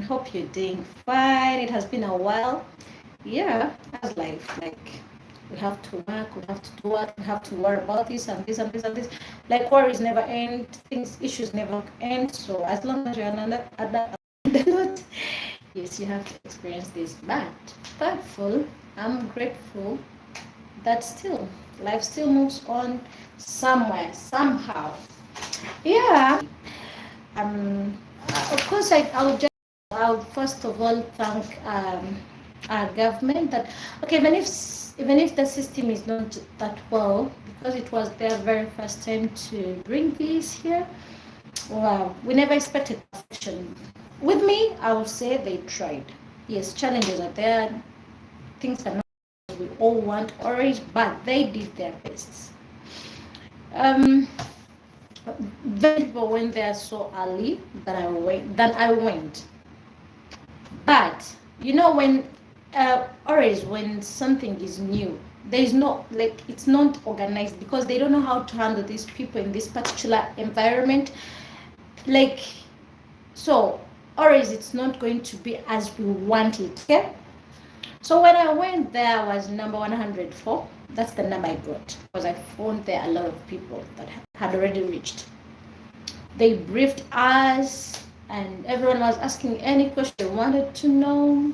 hope you're doing fine. It has been a while. Yeah, that's life. Like, we have to work, we have to do what, we have to worry about this and this and this and this. Like, worries never end, issues never end. So as long as you're under the Lord, yes, you have to experience this. But thankful, I'm grateful that still life still moves on somewhere, somehow. Yeah. Um, of course, I'll first of all thank our government that, okay, even if the system is not that well, because it was their very first time to bring this here. Wow, we never expected perfection. With me, I would say they tried. Yes, challenges are there, things are not as we all want always, but they did their best. Very people went there so early that I went. But you know, when always when something is new, there is no, like, it's not organized, because they don't know how to handle these people in this particular environment. Like, so always it's not going to be as we want it. Okay. So when I went there, I was number 104. That's the number I got, because I found there a lot of people that had already reached. They briefed us, and everyone was asking any question they wanted to know.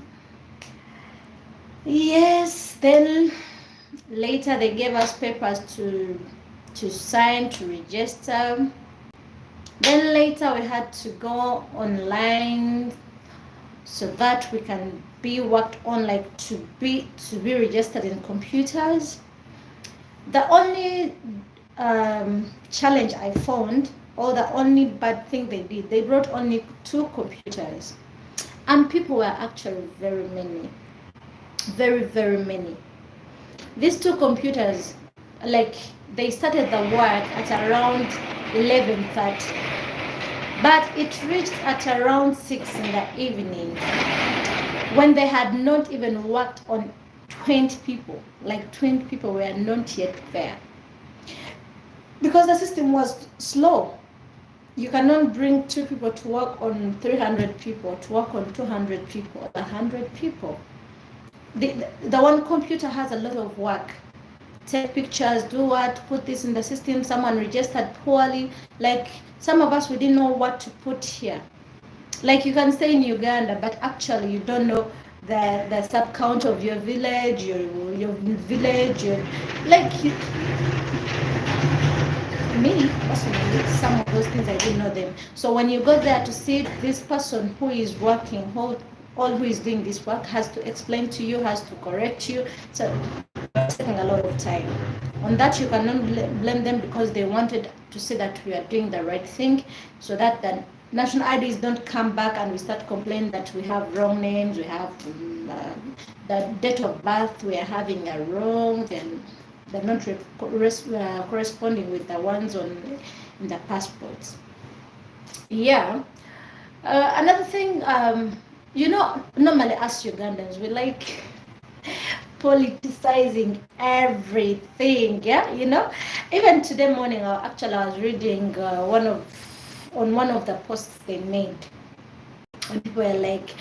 Yes, then later they gave us papers to sign, to register. Then later we had to go online so that we can be worked on, like to be registered in computers. The only challenge I found, or the only bad thing they did, they brought only 2 computers, and people were actually very many. Very many. These 2 computers, like, they started the work at around 11:30, but it reached at around 6 in the evening, when they had not even worked on 20 people. Like, 20 people were not yet there, because the system was slow. You cannot bring 2 people to work on 300 people, to work on 200 people, 100 people. The one computer has a lot of work. Take pictures, do what, put this in the system. Someone registered poorly. Like, some of us, we didn't know what to put here. Like, you can stay in Uganda, but actually you don't know the sub count of your village, your village, me personally, some of those things I didn't know them. So when you go there to see this person who is working, who is doing this work, has to explain to you, has to correct you. So it's taking a lot of time. On that, you cannot blame them, because they wanted to say that we are doing the right thing, so that the national IDs don't come back and we start complaining that we have wrong names, we have the date of birth we are having are wrong, and they're not corresponding with the ones in the passports. Yeah. Another thing, normally us Ugandans, we like politicizing everything. Yeah, even today morning, I was reading one of the posts they made, and people were like,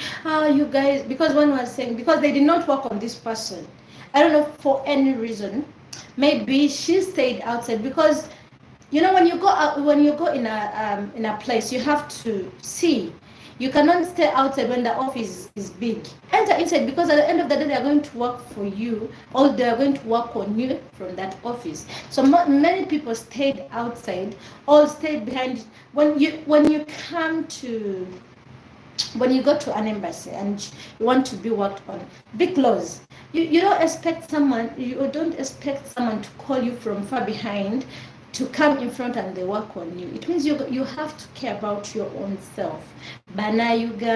you guys, because one was saying, because they did not work on this person, I don't know, for any reason. Maybe she stayed outside, because when you go out, when you go in a place, you have to see. You cannot stay outside when the office is big. Enter inside, because at the end of the day, they are going to work for you, or they are going to work on you from that office. So many people stayed outside, or stayed behind. When you go to an embassy and you want to be worked on, be close. You don't expect someone to call you from far behind to come in front and they work on you. It means you have to care about your own self. Bana Uganda.